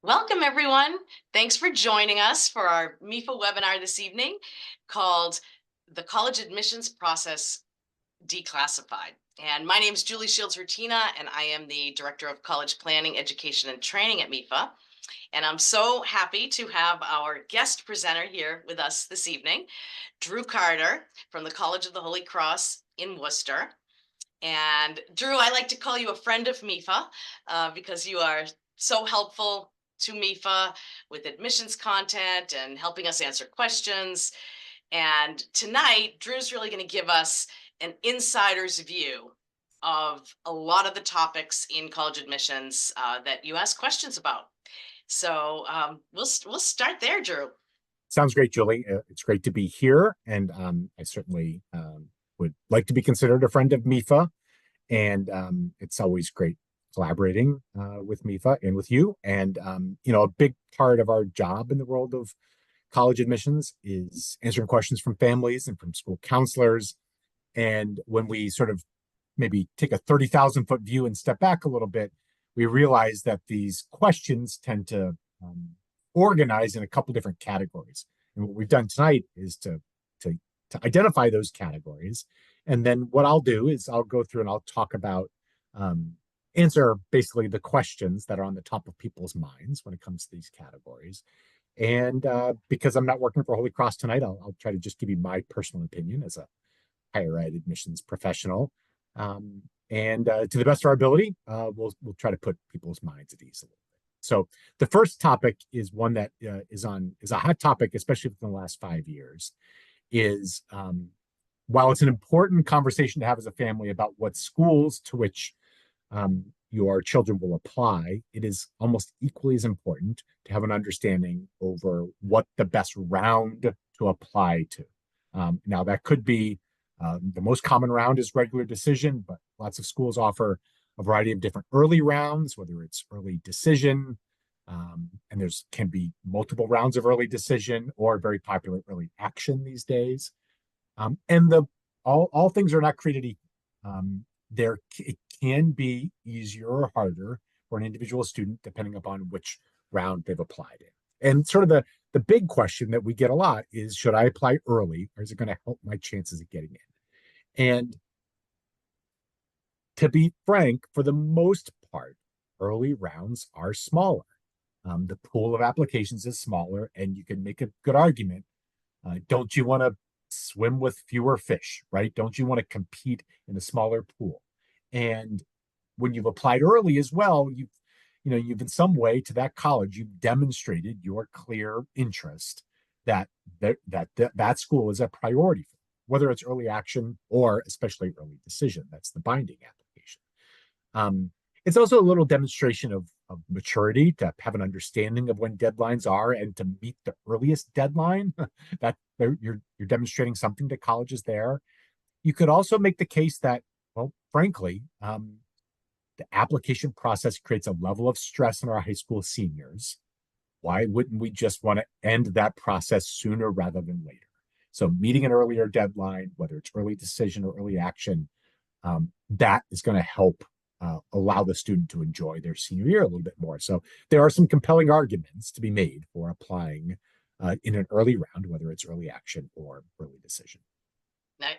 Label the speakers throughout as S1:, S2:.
S1: Welcome, everyone. Thanks for joining us for our MEFA webinar this evening called The College Admissions Process Declassified. And my name is Julie Shields-Rutina, and I am the Director of College Planning, Education, and Training at MEFA. And I'm so happy to have our guest presenter here with us this evening, Drew Carter from the College of the Holy Cross in Worcester. And Drew, I like to call you a friend of MEFA because you are so helpful to MEFA with admissions content and helping us answer questions. And tonight, Drew's really going to give us an insider's view of a lot of the topics in college admissions that you ask questions about. So we'll start there, Drew.
S2: Sounds great, Julie. It's great to be here, and I certainly would like to be considered a friend of MEFA, and it's always great collaborating with MEFA and with you. And a big part of our job in the world of college admissions is answering questions from families and from school counselors. And when we sort of maybe take a 30,000-foot view and step back a little bit, we realize that these questions tend to organize in a couple different categories. And what we've done tonight is to identify those categories. And then what I'll do is I'll go through and I'll talk about, answer basically the questions that are on the top of people's minds when it comes to these categories. And because I'm not working for Holy Cross tonight, I'll try to just give you my personal opinion as a higher ed admissions professional. And to the best of our ability, we'll try to put people's minds at ease a little bit. So the first topic is one that is a hot topic, especially within the last 5 years, is while it's an important conversation to have as a family about what schools to which your children will apply, it is almost equally as important to have an understanding over what the best round to apply to. Now, that could be the most common round is regular decision, but lots of schools offer a variety of different early rounds, whether it's early decision, and there's can be multiple rounds of early decision or very popular early action these days. And all things are not created equal. It can be easier or harder for an individual student depending upon which round they've applied in. And sort of the big question that we get a lot is, should I apply early, or is it going to help my chances of getting in? And to be frank, for the most part, early rounds are smaller. The pool of applications is smaller, and you can make a good argument. Don't you want to swim with fewer fish, right? Don't you want to compete in a smaller pool? And when you've applied early as well, you've in some way to that college, you've demonstrated your clear interest that school is a priority for you, whether it's early action or especially early decision. That's the binding application. It's also a little demonstration of maturity to have an understanding of when deadlines are and to meet the earliest deadline. That you're demonstrating something to colleges there. You could also make the case that, well, frankly, the application process creates a level of stress in our high school seniors. Why wouldn't we just want to end that process sooner rather than later? So meeting an earlier deadline, whether it's early decision or early action, that is going to help allow the student to enjoy their senior year a little bit more. So there are some compelling arguments to be made for applying in an early round, whether it's early action or early decision.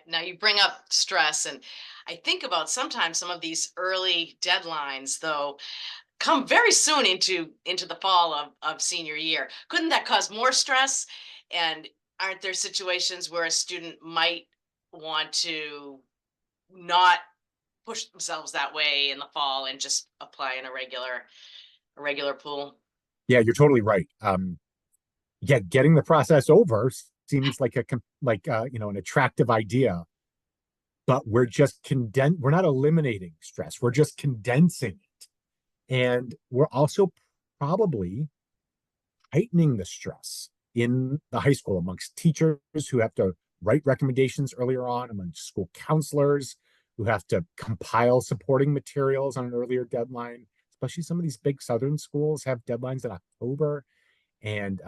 S1: Now you bring up stress, and I think about sometimes some of these early deadlines, though, come very soon into the fall of senior year. Couldn't that cause more stress? And aren't there situations where a student might want to not push themselves that way in the fall and just apply in a regular pool?
S2: Yeah, you're totally right. Getting the process over seems like an attractive idea, but we're not eliminating stress. We're just condensing it. And we're also probably heightening the stress in the high school amongst teachers who have to write recommendations earlier on, amongst school counselors who have to compile supporting materials on an earlier deadline. Especially some of these big southern schools have deadlines in October. And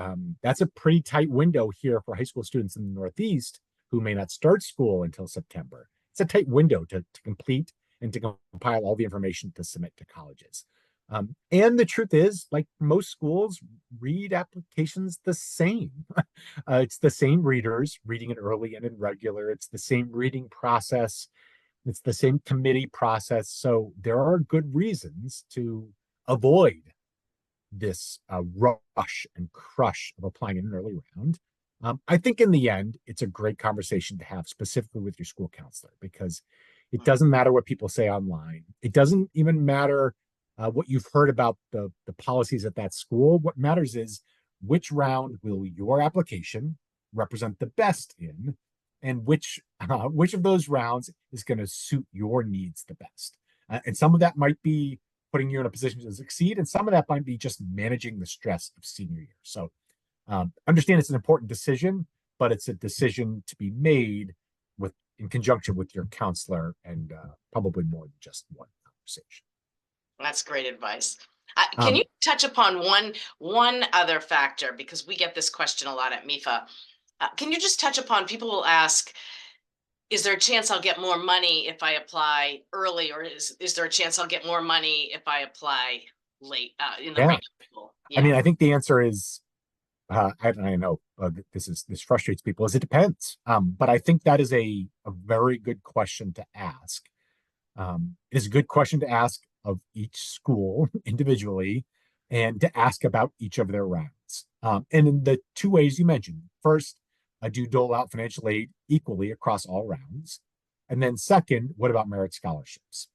S2: that's a pretty tight window here for high school students in the Northeast who may not start school until September. It's a tight window to complete and to compile all the information to submit to colleges. And the truth is, like most schools, read applications the same. It's the same readers reading it early and in regular. It's the same reading process. It's the same committee process. So there are good reasons to avoid this rush and crush of applying in an early round. I think in the end, it's a great conversation to have specifically with your school counselor, because it doesn't matter what people say online. It doesn't even matter what you've heard about the policies at that school. What matters is which round will your application represent the best in, and which of those rounds is going to suit your needs the best. And some of that might be putting you in a position to succeed, and some of that might be just managing the stress of senior year. So understand it's an important decision, but it's a decision to be made in conjunction with your counselor, and probably more than just one conversation.
S1: That's great advice. Can you touch upon one other factor, because we get this question a lot at MEFA? Can you just touch upon, people will ask, is there a chance I'll get more money if I apply early, or is there a chance I'll get more money if I apply late in the regular school?
S2: I mean, I think the answer is, I know this frustrates people, is it depends. But I think that is a very good question to ask. It is a good question to ask of each school individually, and to ask about each of their rounds. And in the two ways you mentioned, first, do you dole out financial aid equally across all rounds? And then second, what about merit scholarships?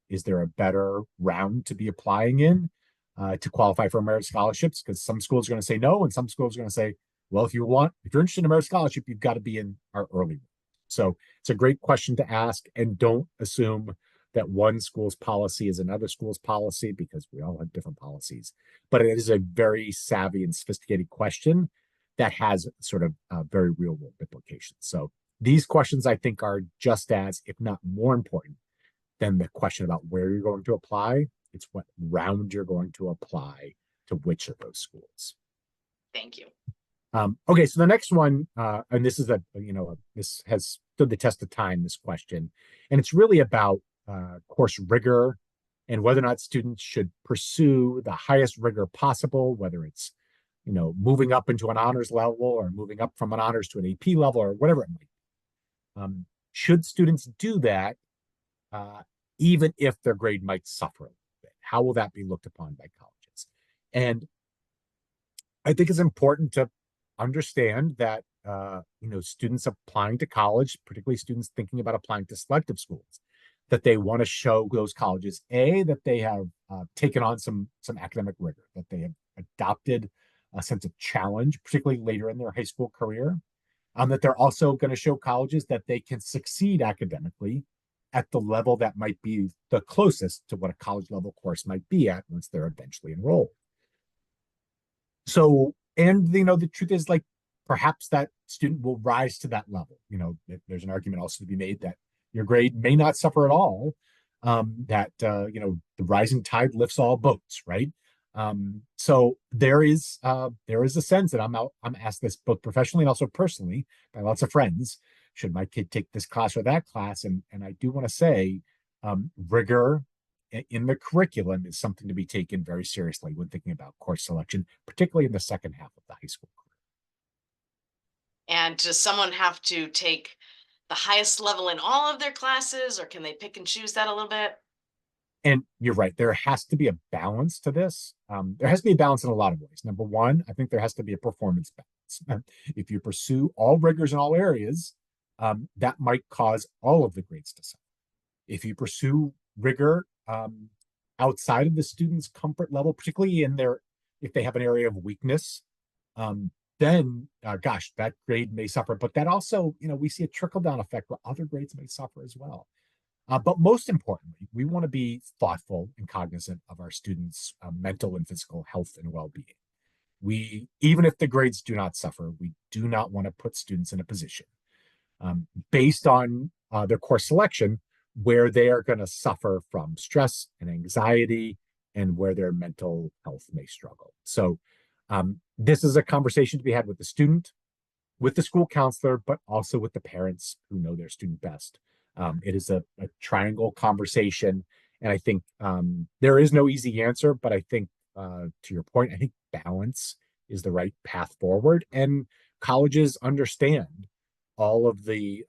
S2: Is there a better round to be applying in to qualify for merit scholarships? Because some schools are going to say no, and some schools are going to say, well, if you're interested in a merit scholarship, you've got to be in our early round. So it's a great question to ask, and don't assume that one school's policy is another school's policy, because we all have different policies. But it is a very savvy and sophisticated question that has sort of very real world implications. So these questions, I think, are just as, if not more important than the question about where you're going to apply. It's what round you're going to apply to which of those schools.
S1: Thank you.
S2: Okay, so the next one, and this is this has stood the test of time, this question, and it's really about course rigor and whether or not students should pursue the highest rigor possible, whether it's moving up into an honors level, or moving up from an honors to an AP level, or whatever it might be. Should students do that even if their grade might suffer a little bit? How will that be looked upon by colleges? And I think it's important to understand that students applying to college, particularly students thinking about applying to selective schools, that they want to show those colleges, that they have taken on some academic rigor, that they have adopted a sense of challenge, particularly later in their high school career, that they're also going to show colleges that they can succeed academically at the level that might be the closest to what a college level course might be at once they're eventually enrolled. So, and the truth is, like, perhaps that student will rise to that level. There's an argument also to be made that your grade may not suffer at all, that the rising tide lifts all boats, right? So there is a sense that I'm asked this both professionally and also personally by lots of friends: should my kid take this class or that class? And I do want to say, rigor in the curriculum is something to be taken very seriously when thinking about course selection, particularly in the second half of the high school career.
S1: And does someone have to take the highest level in all of their classes, or can they pick and choose that a little bit?
S2: And you're right, there has to be a balance to this. There has to be a balance in a lot of ways. Number one, I think there has to be a performance balance. If you pursue all rigors in all areas, that might cause all of the grades to suffer. If you pursue rigor outside of the student's comfort level, particularly if they have an area of weakness, then gosh, that grade may suffer. But that also, we see a trickle-down effect where other grades may suffer as well. But most importantly, we want to be thoughtful and cognizant of our students' mental and physical health and well-being. Even if the grades do not suffer, we do not want to put students in a position based on their course selection where they are going to suffer from stress and anxiety, and where their mental health may struggle. So this is a conversation to be had with the student, with the school counselor, but also with the parents who know their student best. It is a triangle conversation, And I think there is no easy answer, but I think to your point, I think balance is the right path forward. And colleges understand all of the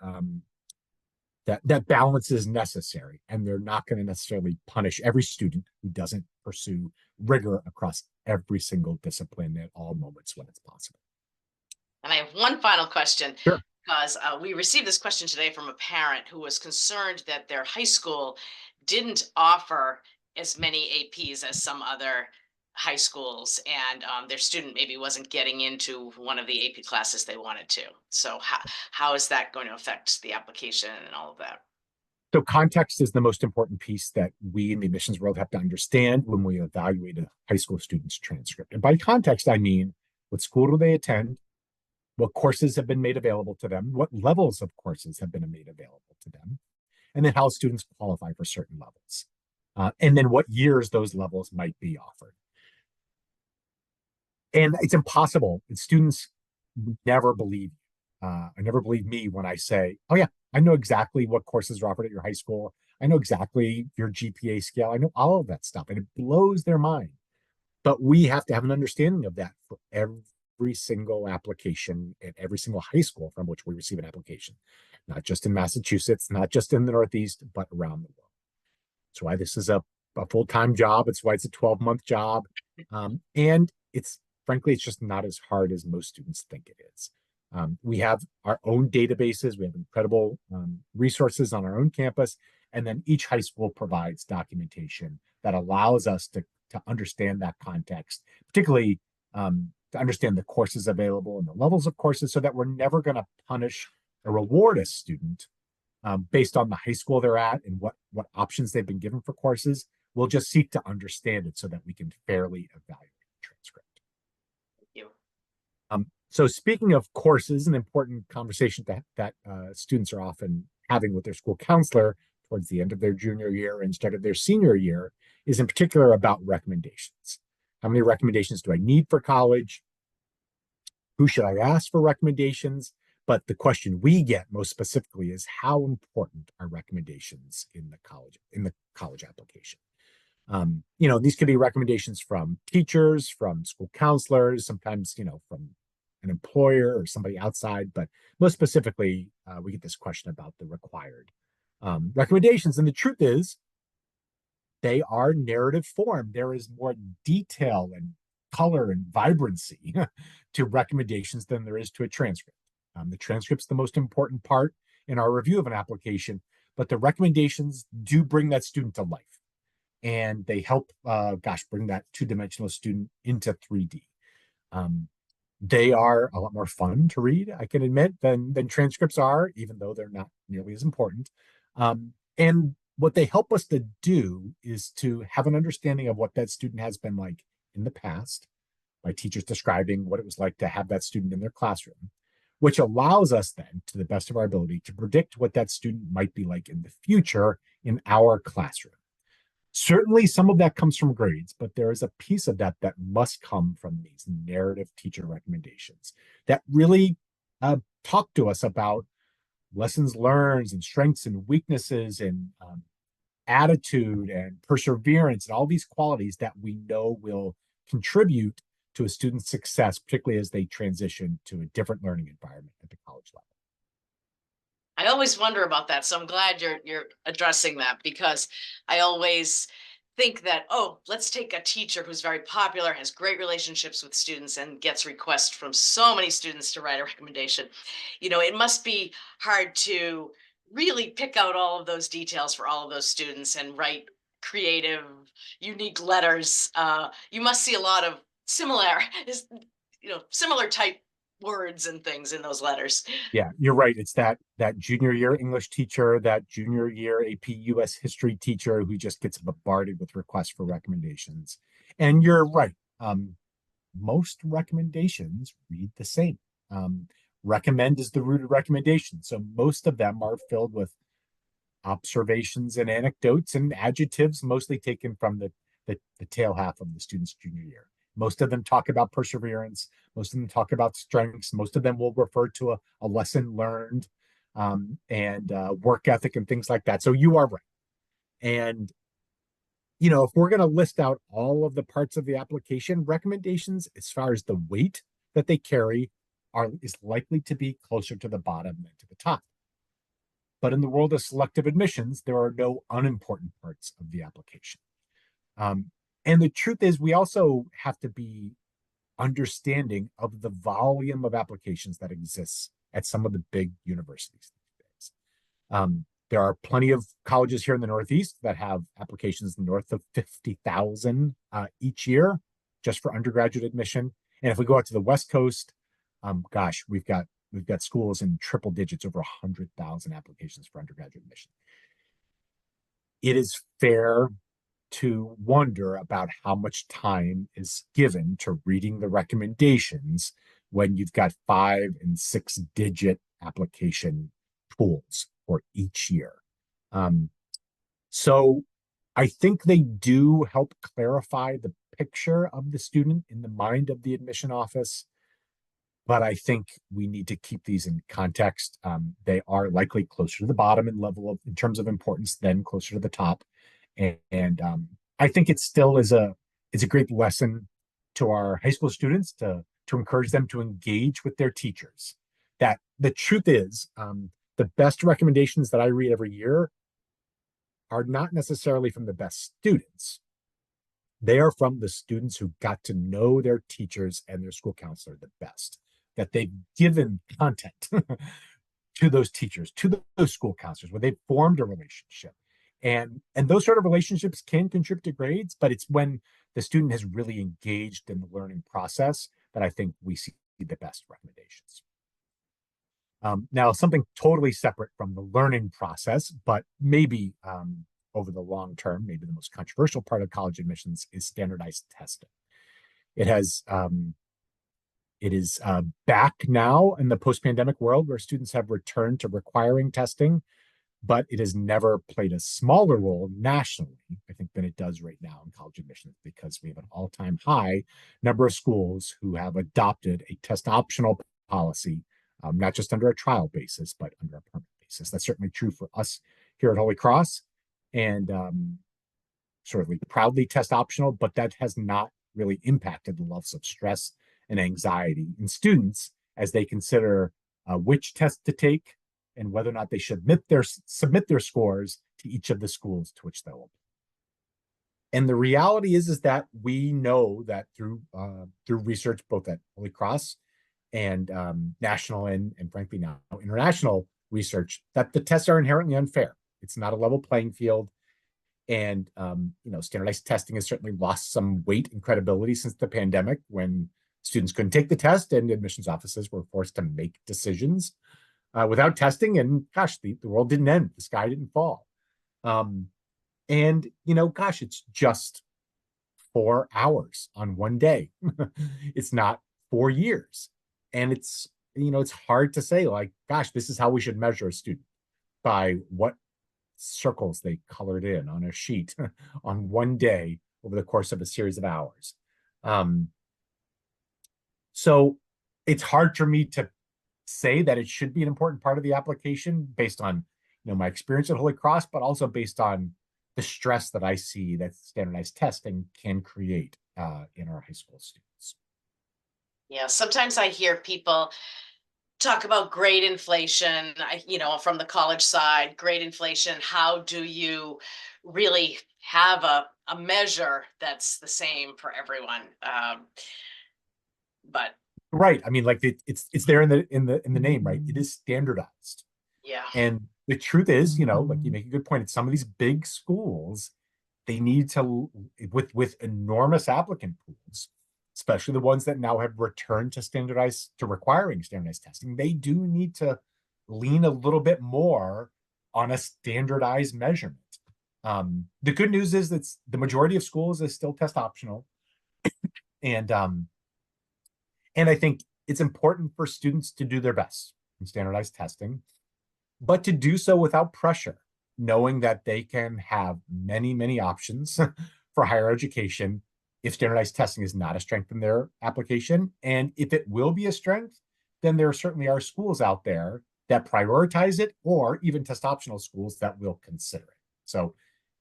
S2: that balance is necessary, and they're not going to necessarily punish every student who doesn't pursue rigor across every single discipline at all moments when it's possible.
S1: And I have one final question,
S2: Sure.
S1: because we received this question today from a parent who was concerned that their high school didn't offer as many APs as some other high schools, and their student maybe wasn't getting into one of the AP classes they wanted to. So how is that going to affect the application and all of that?
S2: So context is the most important piece that we in the admissions world have to understand when we evaluate a high school student's transcript. And by context, I mean, what school do they attend? What courses have been made available to them? What levels of courses have been made available to them? And then how students qualify for certain levels. And then what years those levels might be offered. And it's impossible. Students never believe never believe me when I say, oh yeah, I know exactly what courses are offered at your high school. I know exactly your GPA scale. I know all of that stuff. And it blows their mind. But we have to have an understanding of that for every single application at every single high school from which we receive an application, not just in Massachusetts, not just in the Northeast, but around the world. That's why this is a full-time job. It's why it's a 12-month job. And it's frankly, it's just not as hard as most students think it is. We have our own databases. We have incredible resources on our own campus. And then each high school provides documentation that allows us to understand that context, particularly to understand the courses available and the levels of courses, so that we're never going to punish or reward a student based on the high school they're at and what options they've been given for courses. We'll just seek to understand it so that we can fairly evaluate the transcript.
S1: Thank you.
S2: So speaking of courses, an important conversation that students are often having with their school counselor towards the end of their junior year and start of their senior year is in particular about recommendations. How many recommendations do I need for college? Who should I ask for recommendations? But the question we get most specifically is, how important are recommendations in the college application? These could be recommendations from teachers, from school counselors, sometimes, from an employer or somebody outside, but most specifically, we get this question about the required recommendations. And the truth is, they are narrative form. There is more detail and color and vibrancy to recommendations than there is to a transcript. The transcript's the most important part in our review of an application, but the recommendations do bring that student to life. And they help, bring that two-dimensional student into 3D. They are a lot more fun to read, I can admit, than transcripts are, even though they're not nearly as important. And what they help us to do is to have an understanding of what that student has been like in the past, by teachers describing what it was like to have that student in their classroom, which allows us then, to the best of our ability, to predict what that student might be like in the future in our classroom. Certainly, some of that comes from grades, but there is a piece of that that must come from these narrative teacher recommendations that really talk to us about lessons learned and strengths and weaknesses and attitude and perseverance and all these qualities that we know will contribute to a student's success, particularly as they transition to a different learning environment at the college level.
S1: I always wonder about that, so I'm glad you're addressing that, because I always think that, oh, let's take a teacher who's very popular, has great relationships with students, and gets requests from so many students to write a recommendation. It must be hard to really pick out all of those details for all of those students and write creative, unique letters. You must see a lot of similar type words and things in those letters.
S2: Yeah, you're right. It's that junior year English teacher, that junior year AP US history teacher who just gets bombarded with requests for recommendations. And you're right. Most recommendations read the same. Recommend is the root of recommendation. So most of them are filled with observations and anecdotes and adjectives, mostly taken from the tail half of the student's junior year. Most of them talk about perseverance. Most of them talk about strengths. Most of them will refer to a lesson learned and work ethic and things like that. So you are right. And if we're going to list out all of the parts of the application, recommendations as far as the weight that they carry is likely to be closer to the bottom than to the top. But in the world of selective admissions, there are no unimportant parts of the application. And the truth is, we also have to be understanding of the volume of applications that exists at some of the big universities these days. There are plenty of colleges here in the Northeast that have applications north of 50,000 each year just for undergraduate admission. And if we go out to the West Coast, gosh, we've got schools in triple digits, over 100,000 applications for undergraduate admission. It is fair to wonder about how much time is given to reading the recommendations when you've got 5- and 6-digit application pools for each year. So I think they do help clarify the picture of the student in the mind of the admission office, but I think we need to keep these in context. They are likely closer to the bottom in terms of importance than closer to the top. And I think it still is a great lesson to our high school students to encourage them to engage with their teachers. That the truth is, the best recommendations that I read every year are not necessarily from the best students. They are from the students who got to know their teachers and their school counselor the best, that they've given content to those teachers, to those school counselors, where they've formed a relationship. And those sort of relationships can contribute to grades, but it's when the student has really engaged in the learning process that I think we see the best recommendations. Now, something totally separate from the learning process, but maybe over the long term, maybe the most controversial part of college admissions is standardized testing. It is back now in the post-pandemic world where students have returned to requiring testing, but it has never played a smaller role nationally, I think, than it does right now in college admissions, because we have an all-time high number of schools who have adopted a test optional policy, not just under a trial basis, but under a permanent basis. That's certainly true for us here at Holy Cross, and sort of proudly test optional, but that has not really impacted the levels of stress and anxiety in students as they consider which test to take and whether or not they should submit their scores to each of the schools to which they'll apply. And the reality is that we know that through research, both at Holy Cross and national and frankly now international research, that the tests are inherently unfair. It's not a level playing field. And standardized testing has certainly lost some weight and credibility since the pandemic, when students couldn't take the test and admissions offices were forced to make decisions without testing. And gosh, the world didn't end. The sky didn't fall. It's just 4 hours on one day. It's not 4 years. And it's hard to say, like, gosh, this is how we should measure a student, by what circles they colored in on a sheet on one day over the course of a series of hours. So it's hard for me to say that it should be an important part of the application based on my experience at Holy Cross, but also based on the stress that I see that standardized testing can create in our high school students.
S1: Yeah, sometimes I hear people talk about grade inflation, from the college side, grade inflation. How do you really have a measure that's the same for everyone? But
S2: right, I mean, like it's there in the name, right? It is standardized.
S1: yeah,
S2: And the truth is, like you make a good point, at some of these big schools, they need to, with enormous applicant pools, especially the ones that now have returned to requiring standardized testing, they do need to lean a little bit more on a standardized measurement. The good news is that the majority of schools is still test optional. And I think it's important for students to do their best in standardized testing, but to do so without pressure, knowing that they can have many, many options for higher education if standardized testing is not a strength in their application. And if it will be a strength, then there certainly are schools out there that prioritize it, or even test optional schools that will consider it. So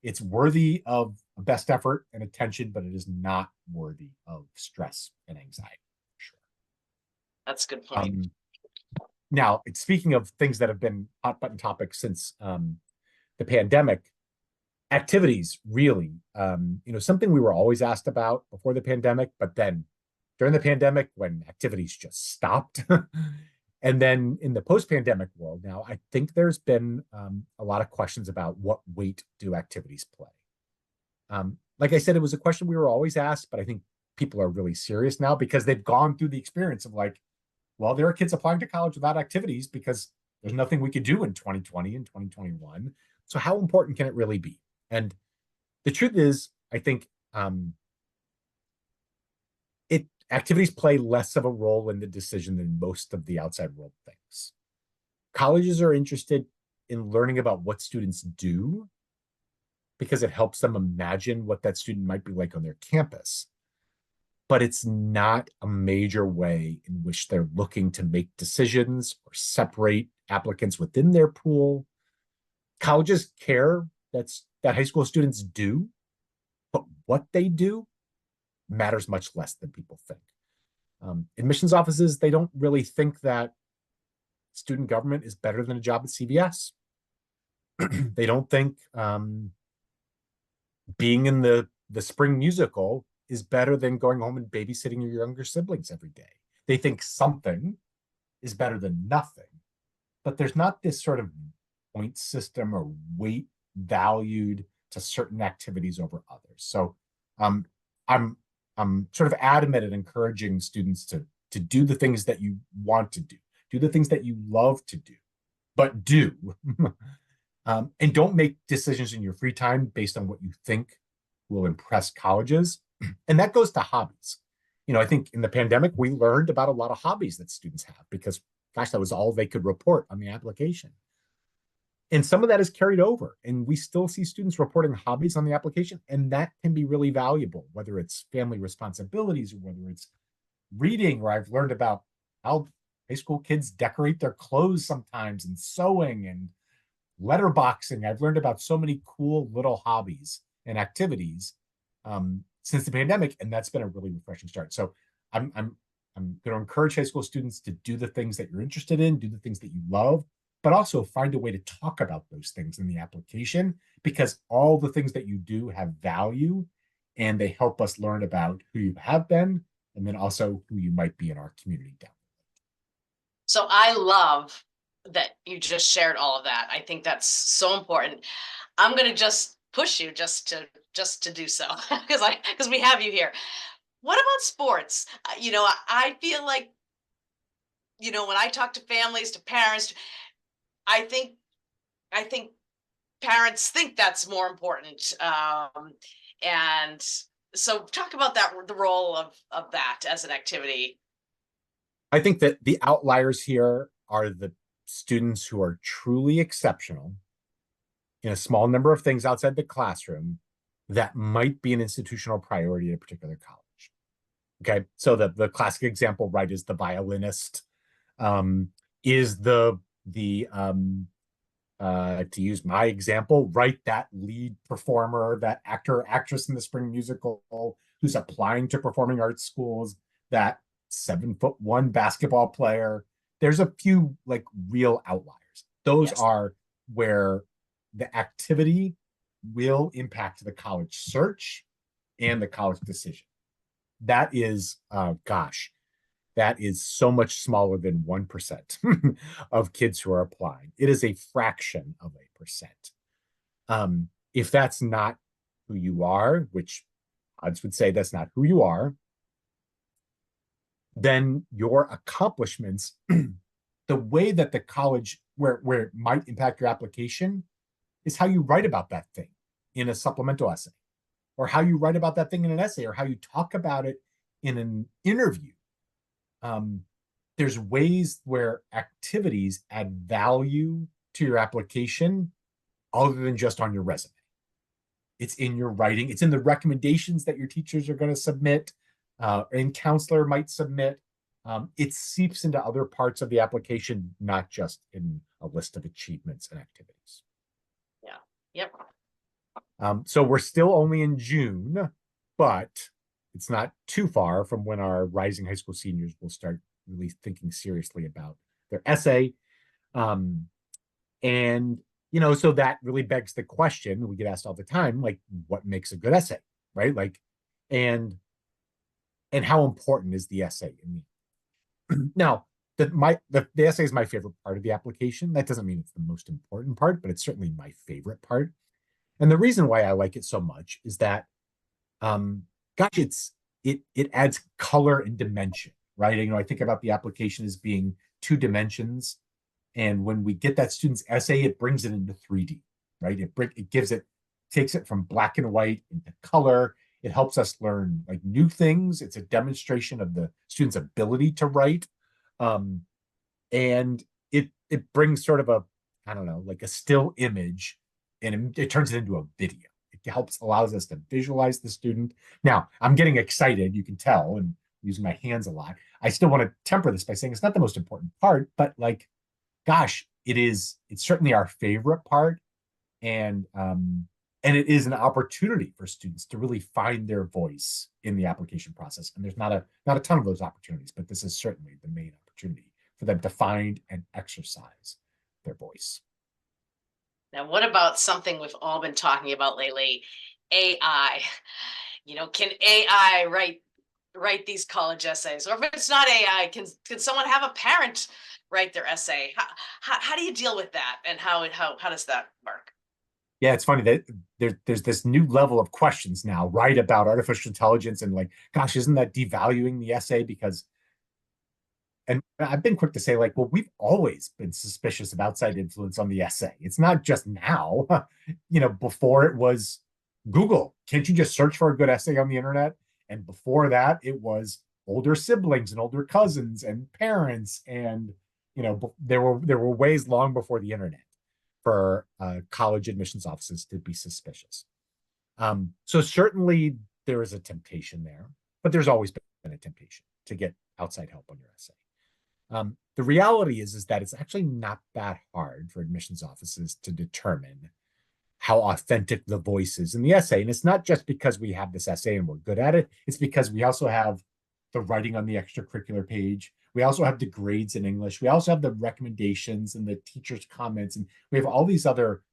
S2: It's worthy of best effort and attention, but it is not worthy of stress and anxiety. Sure.
S1: That's a good point.
S2: Now, speaking of things that have been hot button topics since the pandemic, activities really, something we were always asked about before the pandemic, but then during the pandemic, when activities just stopped, and then in the post-pandemic world now, I think there's been a lot of questions about what weight do activities play. Like I said, it was a question we were always asked, but I think people are really serious now because they've gone through the experience of like, well, there are kids applying to college without activities because there's nothing we could do in 2020 and 2021. So how important can it really be? And the truth is, I think activities play less of a role in the decision than most of the outside world thinks. Colleges are interested in learning about what students do because it helps them imagine what that student might be like on their campus. But it's not a major way in which they're looking to make decisions or separate applicants within their pool. Colleges care that high school students do, but what they do matters much less than people think. Admissions offices, they don't really think that student government is better than a job at CVS. They don't think being in the spring musical is better than going home and babysitting your younger siblings every day. They think something is better than nothing, but there's not this sort of point system or weight valued to certain activities over others. So I'm sort of adamant at encouraging students to do the things that you want to do the things that you love to do, but do. And don't make decisions in your free time based on what you think will impress colleges. And that goes to hobbies. I think in the pandemic, we learned about a lot of hobbies that students have because, gosh, that was all they could report on the application. And some of that is carried over, and we still see students reporting hobbies on the application, and that can be really valuable, whether it's family responsibilities or whether it's reading, or I've learned about how high school kids decorate their clothes sometimes, and sewing and letterboxing. I've learned about so many cool little hobbies and activities since the pandemic, and that's been a really refreshing start. So I'm going to encourage high school students to do the things that you're interested in, do the things that you love, but also find a way to talk about those things in the application, because all the things that you do have value and they help us learn about who you have been and then also who you might be in our community down.
S1: So I love that you just shared all of that. I think that's so important. I'm going to just push you just to do so because we have you here. What about sports? I feel like, when I talk to families, to parents, I think parents think that's more important. And so talk about that, the role of that as an activity.
S2: I think that the outliers here are the students who are truly exceptional in a small number of things outside the classroom that might be an institutional priority at a particular college. Okay, so the classic example, right, is the violinist, is the to use my example, right, that lead performer, that actor or actress in the spring musical who's applying to performing arts schools, that 7'1" basketball player. There's a few like real outliers. Those
S1: Yes.
S2: are where the activity will impact the college search and the college decision. That is, that is so much smaller than 1% of kids who are applying. It is a fraction of a percent. If that's not who you are, which odds would say that's not who you are, then your accomplishments, the way that the college, where it might impact your application, is how you write about that thing in a supplemental essay, or how you write about that thing in an essay, or how you talk about it in an interview. There's ways where activities add value to your application other than just on your resume. It's in your writing. It's in the recommendations that your teachers are going to submit, and counselor might submit. It seeps into other parts of the application, not just in a list of achievements and activities.
S1: Yeah. Yep.
S2: So we're still only in June, but it's not too far from when our rising high school seniors will start really thinking seriously about their essay. Um, and, so that really begs the question we get asked all the time, like, what makes a good essay, right? Like, and how important is the essay in me? Now, the essay is my favorite part of the application. That doesn't mean it's the most important part, but it's certainly my favorite part. And the reason why I like it so much is that, um, gosh, it adds color and dimension, right? I think about the application as being two dimensions, and when we get that student's essay, it brings it into 3D, right? It takes it from black and white into color. It helps us learn like new things. It's a demonstration of the student's ability to write, um, and it brings sort of a, I don't know, like a still image, and it turns it into a video. It allows us to visualize the student. Now, I'm getting excited, you can tell, and using my hands a lot. I still want to temper this by saying it's not the most important part, but like, gosh, it's certainly our favorite part. And it is an opportunity for students to really find their voice in the application process. And there's not a ton of those opportunities, but this is certainly the main opportunity for them to find and exercise their voice.
S1: Now, what about something we've all been talking about lately? AI. Can AI write these college essays? Or if it's not AI, can someone have a parent write their essay? How do you deal with that? And how does that work?
S2: Yeah, it's funny that there's this new level of questions now, right, about artificial intelligence, and like, gosh, isn't that devaluing the essay? Because, and I've been quick to say, like, well, we've always been suspicious of outside influence on the essay. It's not just now. Before it was Google. Can't you just search for a good essay on the internet? And before that, it was older siblings and older cousins and parents. And, there were ways long before the internet for college admissions offices to be suspicious. So certainly there is a temptation there, but there's always been a temptation to get outside help on your essay. The reality is that it's actually not that hard for admissions offices to determine how authentic the voice is in the essay. And it's not just because we have this essay and we're good at it. It's because we also have the writing on the extracurricular page. We also have the grades in English. We also have the recommendations and the teacher's comments. And we have all these other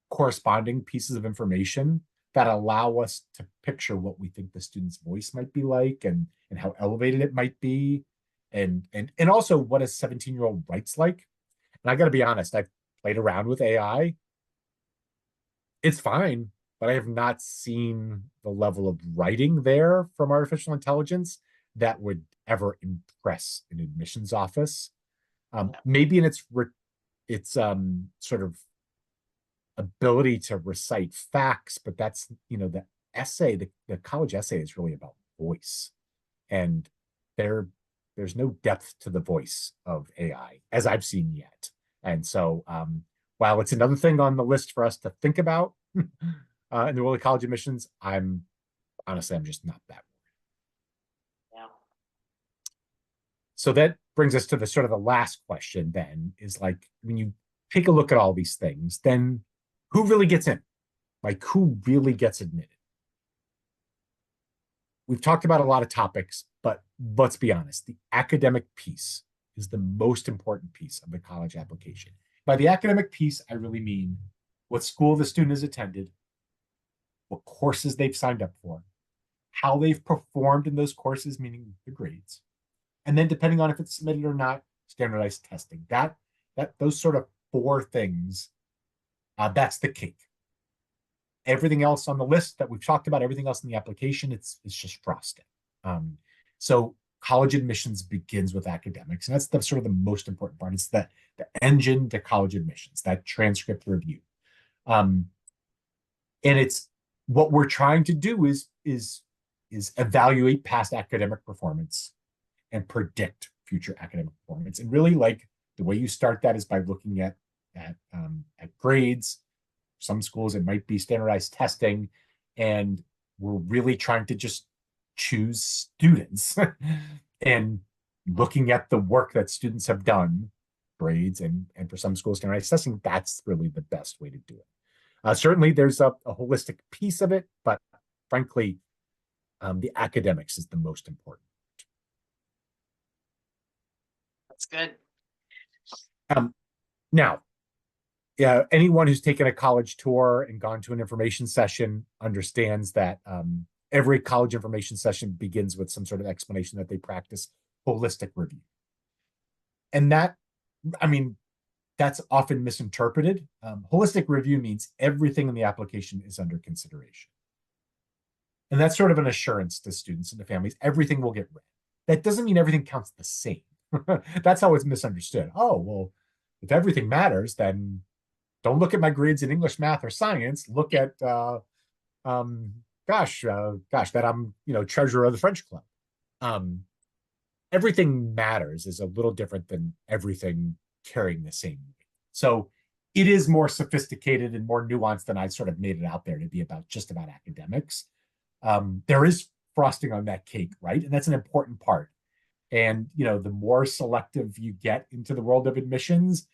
S2: corresponding pieces of information that allow us to picture what we think the student's voice might be like, and how elevated it might be. And also what a 17-year-old writes like. And I got to be honest, I've played around with AI. It's fine, but I have not seen the level of writing there from artificial intelligence that would ever impress an admissions office. Maybe in its sort of ability to recite facts, but that's, the essay, the college essay is really about voice. And there's no depth to the voice of AI as I've seen yet. And so while it's another thing on the list for us to think about in the world of college admissions, I'm just not that worried.
S1: Yeah.
S2: So that brings us to the sort of the last question then, is like, when you take a look at all these things, then who really gets in? Like, who really gets admitted? We've talked about a lot of topics, but let's be honest, the academic piece is the most important piece of the college application. By the academic piece, I really mean what school the student has attended, what courses they've signed up for, how they've performed in those courses, meaning the grades, and then depending on if it's submitted or not, standardized testing. Those sort of four things, that's the cake. Everything else on the list that we've talked about, everything else in the application, it's just frosting. So college admissions begins with academics, and that's the sort of the most important part. It's the engine to college admissions, that transcript review. And it's what we're trying to do is evaluate past academic performance and predict future academic performance. And really, like, the way you start that is by looking at grades. Some schools, it might be standardized testing, and we're really trying to just choose students and looking at the work that students have done, grades, and for some schools, standardized testing. That's really the best way to do it. Certainly, there's a holistic piece of it, but frankly, the academics is the most important.
S1: That's good.
S2: Now, anyone who's taken a college tour and gone to an information session understands that every college information session begins with some sort of explanation that they practice holistic review. And that, I mean, that's often misinterpreted. Holistic review means everything in the application is under consideration. And that's sort of an assurance to students and to families. Everything will get read. That doesn't mean everything counts the same. That's how it's misunderstood. Oh, well, if everything matters, then don't look at my grades in English, math, or science. Look at, that I'm, treasurer of the French club. Everything matters is a little different than everything carrying the same weight. So it is more sophisticated and more nuanced than I sort of made it out there to be about just about academics. There is frosting on that cake, right? And that's an important part. And, the more selective you get into the world of admissions,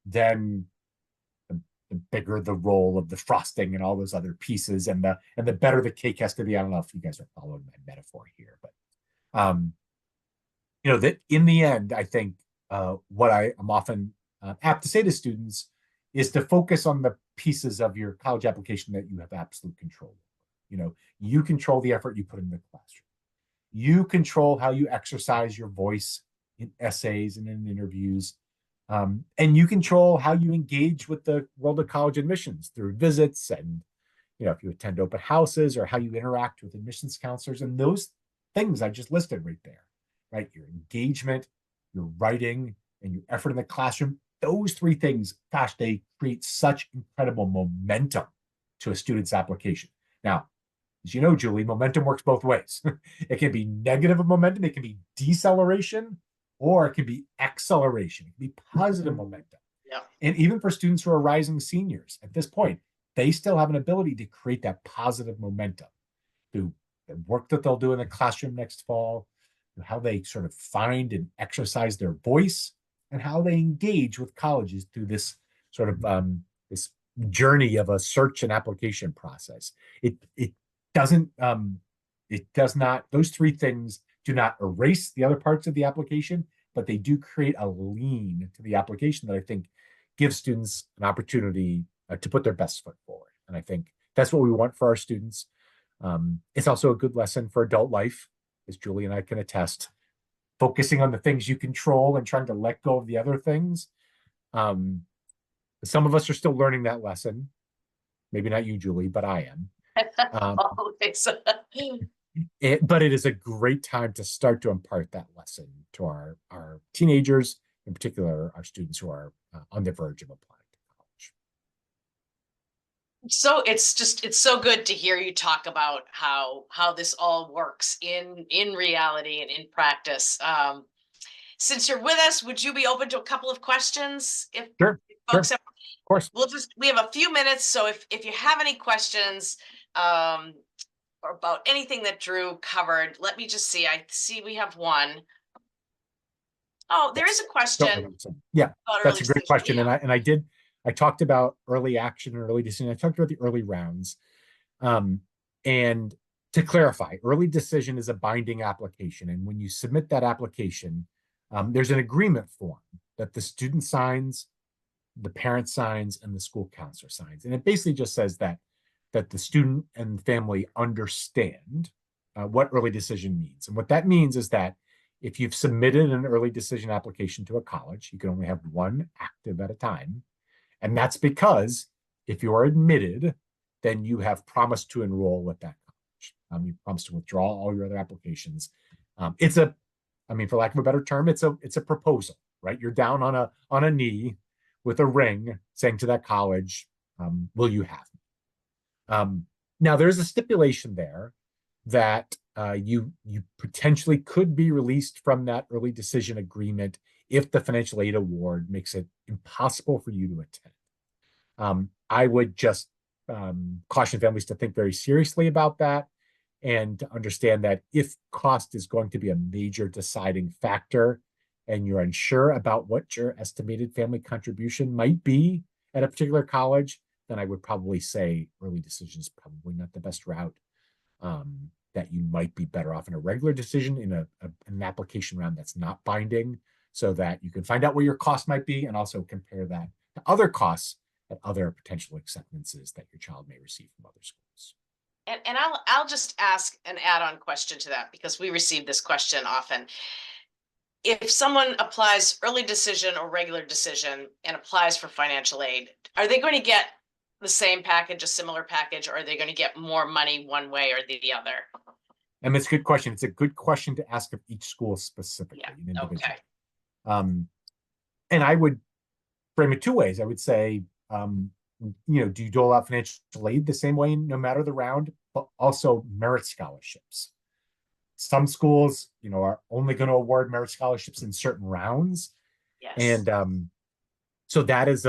S2: then the bigger the role of the frosting and all those other pieces, and the better the cake has to be. I don't know if you guys are following my metaphor here, but that in the end, I think what I am often apt to say to students is to focus on the pieces of your college application that you have absolute control over. You control the effort you put in the classroom. You control how you exercise your voice in essays and in interviews. And you control how you engage with the world of college admissions through visits and, if you attend open houses, or how you interact with admissions counselors, and those things I just listed right there, right? Your engagement, your writing, and your effort in the classroom. Those three things, gosh, they create such incredible momentum to a student's application. Now, as you know, Julie, momentum works both ways. It can be negative momentum, it can be deceleration, or it can be acceleration. It can be positive momentum.
S1: Yeah.
S2: And even for students who are rising seniors at this point, they still have an ability to create that positive momentum through the work that they'll do in the classroom next fall, how they sort of find and exercise their voice, and how they engage with colleges through this sort of this journey of a search and application process. It does not, those three things do not erase the other parts of the application, but they do create a lean to the application that I think gives students an opportunity to put their best foot forward. And I think that's what we want for our students. It's also a good lesson for adult life, as Julie and I can attest, focusing on the things you control and trying to let go of the other things. Some of us are still learning that lesson. Maybe not you, Julie, but I am.
S1: Always.
S2: But it is a great time to start to impart that lesson to our teenagers, in particular, our students who are on the verge of applying to college.
S1: So it's so good to hear you talk about how this all works in reality and in practice. Since you're with us, would you be open to a couple of questions? If folks have,
S2: of course.
S1: We have a few minutes, so if you have any questions or about anything that Drew covered, let me just see. I see we have one. Oh, there is a question.
S2: Yeah, that's a great question. Yeah. And I talked about early action and early decision. I talked about the early rounds. And to clarify, early decision is a binding application. And when you submit that application, there's an agreement form that the student signs, the parent signs, and the school counselor signs. And it basically just says that the student and family understand what early decision means. And what that means is that if you've submitted an early decision application to a college, you can only have one active at a time. And that's because if you are admitted, then you have promised to enroll at that college. You promised to withdraw all your other applications. For lack of a better term, it's a proposal, right? You're down on a knee with a ring saying to that college, will you have me? Now, there's a stipulation there that you potentially could be released from that early decision agreement if the financial aid award makes it impossible for you to attend. I would just caution families to think very seriously about that and to understand that if cost is going to be a major deciding factor and you're unsure about what your estimated family contribution might be at a particular college, then I would probably say early decision is probably not the best route. That you might be better off in a regular decision in an application round that's not binding, so that you can find out where your cost might be and also compare that to other costs at other potential acceptances that your child may receive from other schools.
S1: And I'll just ask an add-on question to that, because we receive this question often. If someone applies early decision or regular decision and applies for financial aid, are they going to get the same package, a similar package, or are they going to get more money one way or the other?
S2: And it's a good question. It's a good question to ask of each school specifically,
S1: Yeah.
S2: an individual.
S1: Okay.
S2: And I would frame it two ways. I would say, do you dole out financial aid the same way no matter the round, but also merit scholarships? Some schools, are only going to award merit scholarships in certain rounds.
S1: Yes.
S2: And so that is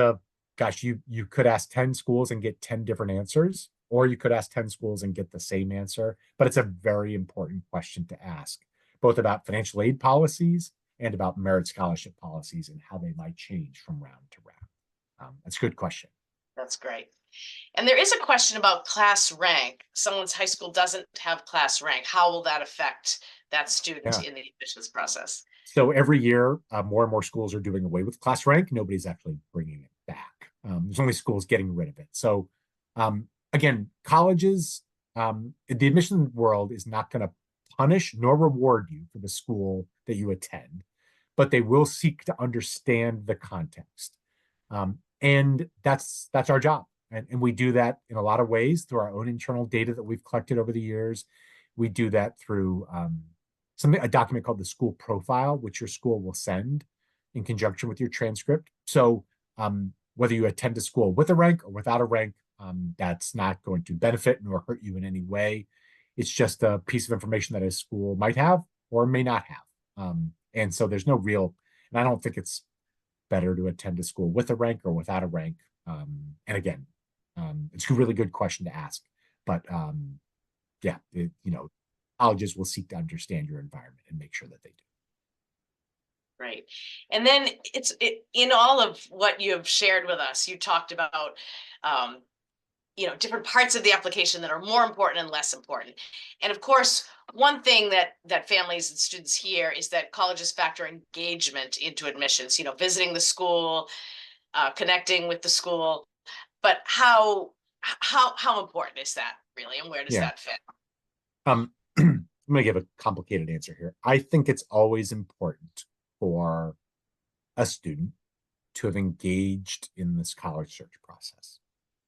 S2: you could ask 10 schools and get 10 different answers, or you could ask 10 schools and get the same answer. But it's a very important question to ask, both about financial aid policies and about merit scholarship policies and how they might change from round to round. That's a good question.
S1: That's great. And there is a question about class rank. Someone's high school doesn't have class rank. How will that affect that student in the admissions process?
S2: So every year, more and more schools are doing away with class rank. Nobody's actually bringing it back. There's only schools getting rid of it. So again, colleges, the admission world is not going to punish nor reward you for the school that you attend, but they will seek to understand the context. And that's our job. And we do that in a lot of ways through our own internal data that we've collected over the years. We do that through a document called the school profile, which your school will send in conjunction with your transcript. So whether you attend a school with a rank or without a rank, that's not going to benefit nor hurt you in any way. It's just a piece of information that a school might have or may not have. And so there's no real, and I don't think it's better to attend a school with a rank or without a rank. And again, it's a really good question to ask. But colleges will seek to understand your environment and make sure that they do.
S1: Right. And then in all of what you have shared with us, you talked about different parts of the application that are more important and less important. And of course, one thing that families and students hear is that colleges factor engagement into admissions, visiting the school, connecting with the school. But how important is that really, and where does that fit?
S2: I'm going to give a complicated answer here. I think it's always important for a student to have engaged in this college search process.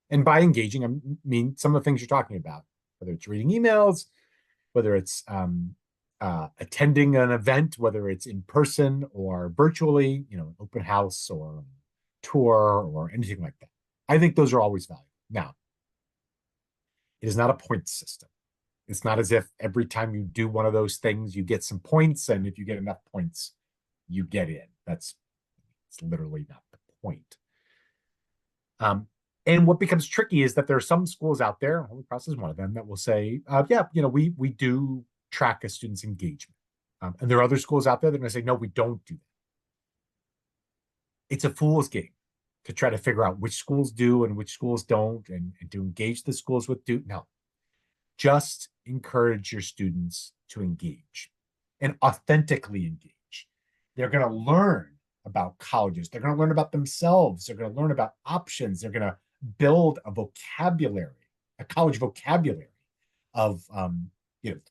S2: And by engaging, I mean some of the things you're talking about, whether it's reading emails, whether it's attending an event, whether it's in person or virtually, an open house or tour or anything like that. I think those are always valuable. Now, it is not a point system. It's not as if every time you do one of those things, you get some points, and if you get enough points, you get in. It's literally not the point. And what becomes tricky is that there are some schools out there, Holy Cross is one of them, that will say, we do track a student's engagement. And there are other schools out there that are going to say, no, we don't do that. It's a fool's game to try to figure out which schools do and which schools don't, and to engage the schools with do. No, just encourage your students to engage and authentically engage. They're going to learn about colleges. They're going to learn about themselves. They're going to learn about options. They're going to build a vocabulary, a college vocabulary of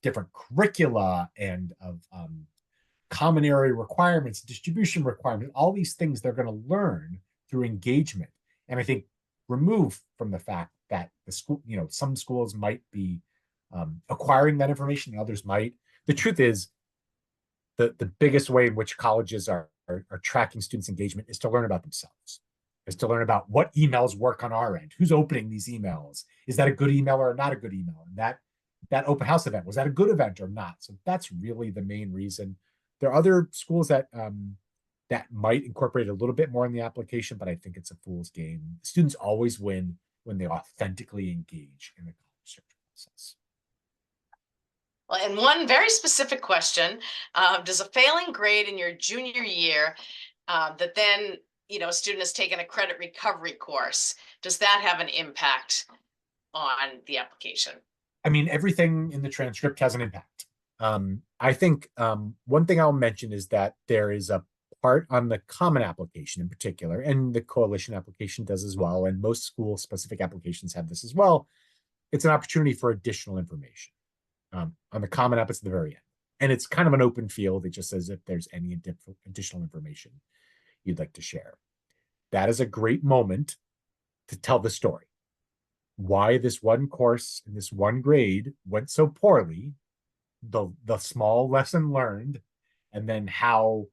S2: different curricula and of common area requirements, distribution requirements, all these things they're going to learn through engagement. And I think remove from the fact that the school, some schools might be acquiring that information and others might. The truth is, the biggest way in which colleges are tracking students' engagement is to learn about themselves, is to learn about what emails work on our end, who's opening these emails, is that a good email or not a good email, and that open house event, was that a good event or not? So that's really the main reason. There are other schools that might incorporate a little bit more in the application, but I think it's a fool's game. Students always win when they authentically engage in the college search process.
S1: Well, and one very specific question, does a failing grade in your junior year that then a student has taken a credit recovery course, does that have an impact on the application?
S2: I mean, everything in the transcript has an impact. I think one thing I'll mention is that there is a part on the common application in particular, and the coalition application does as well, and most school-specific applications have this as well. It's an opportunity for additional information. On the common app, it's at the very end. And it's kind of an open field. It just says if there's any additional information you'd like to share. That is a great moment to tell the story. Why this one course in this one grade went so poorly, the small lesson learned, and then how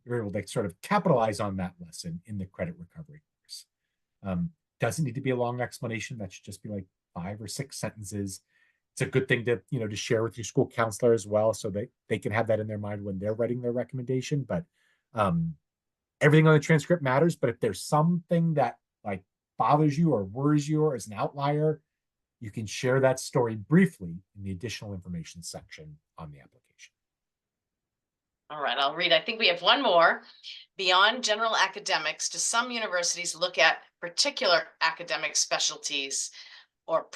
S2: you're able to sort of capitalize on that lesson in the credit recovery course. Doesn't need to be a long explanation. That should just be like 5 or 6 sentences. It's a good thing to, to share with your school counselor as well, so they can have that in their mind when they're writing their recommendation. But everything on the transcript matters. But if there's something that like bothers you or worries you or is an outlier, you can share that story briefly in the additional information section on the application.
S1: All right, I'll read. I think we have one more. Beyond general academics, do some universities look at particular academic specialties or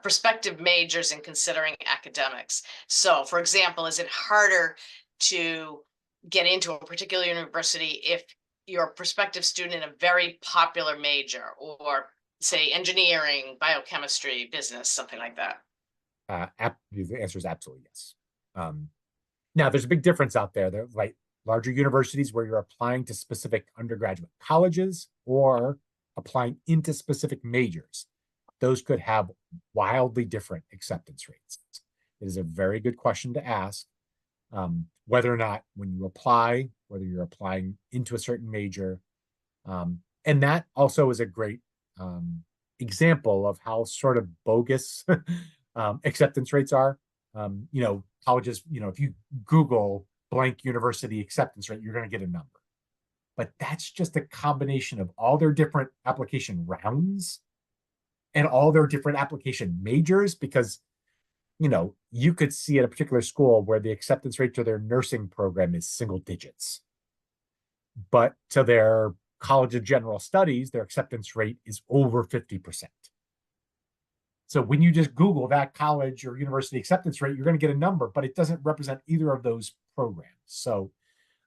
S1: prospective majors in considering academics? So, for example, is it harder to get into a particular university if you're a prospective student in a very popular major, or say engineering, biochemistry, business, something like that?
S2: The answer is absolutely yes. Now, there's a big difference out there. There are like larger universities where you're applying to specific undergraduate colleges or applying into specific majors. Those could have wildly different acceptance rates. It is a very good question to ask, whether or not when you apply, whether you're applying into a certain major. And that also is a great example of how sort of bogus acceptance rates are. Colleges, if you Google blank university acceptance rate, you're going to get a number. But that's just a combination of all their different application rounds and all their different application majors, because, you could see at a particular school where the acceptance rate to their nursing program is single digits. But to their College of General Studies, their acceptance rate is over 50%. So when you just Google that college or university acceptance rate, you're going to get a number, but it doesn't represent either of those programs. So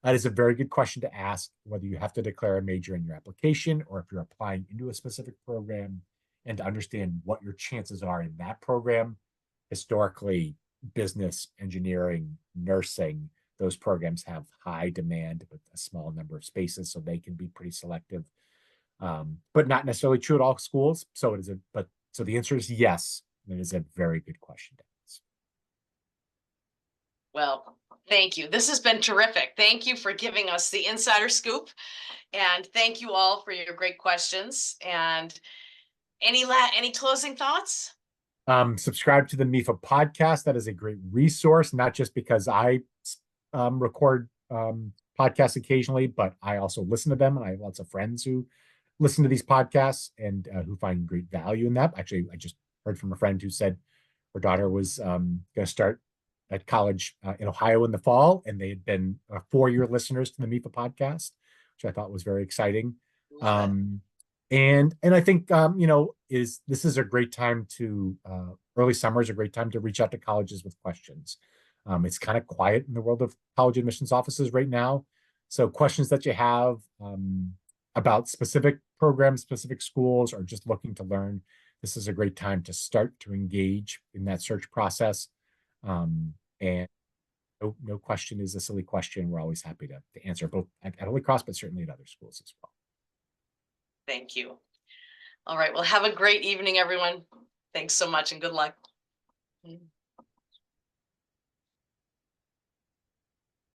S2: that is a very good question to ask, whether you have to declare a major in your application or if you're applying into a specific program, and to understand what your chances are in that program. Historically, business, engineering, nursing, those programs have high demand with a small number of spaces, so they can be pretty selective, but not necessarily true at all schools. So so the answer is yes. It is a very good question to ask.
S1: Well, thank you. This has been terrific. Thank you for giving us the insider scoop, and thank you all for your great questions. And any closing thoughts?
S2: Subscribe to the MEFA podcast. That is a great resource, not just because I record podcasts occasionally, but I also listen to them, and I have lots of friends who listen to these podcasts and who find great value in that. Actually, I just heard from a friend who said her daughter was going to start at college in Ohio in the fall, and they had been 4-year listeners to the MEFA podcast, which I thought was very exciting. And I think this is a great time to early summer is a great time to reach out to colleges with questions. It's kind of quiet in the world of college admissions offices right now, so questions that you have about specific programs, specific schools, or just looking to learn, this is a great time to start to engage in that search process. And no question is a silly question. We're always happy to answer, both at Holy Cross, but certainly at other schools as well.
S1: Thank you. All right. Well, have a great evening, everyone. Thanks so much, and good luck.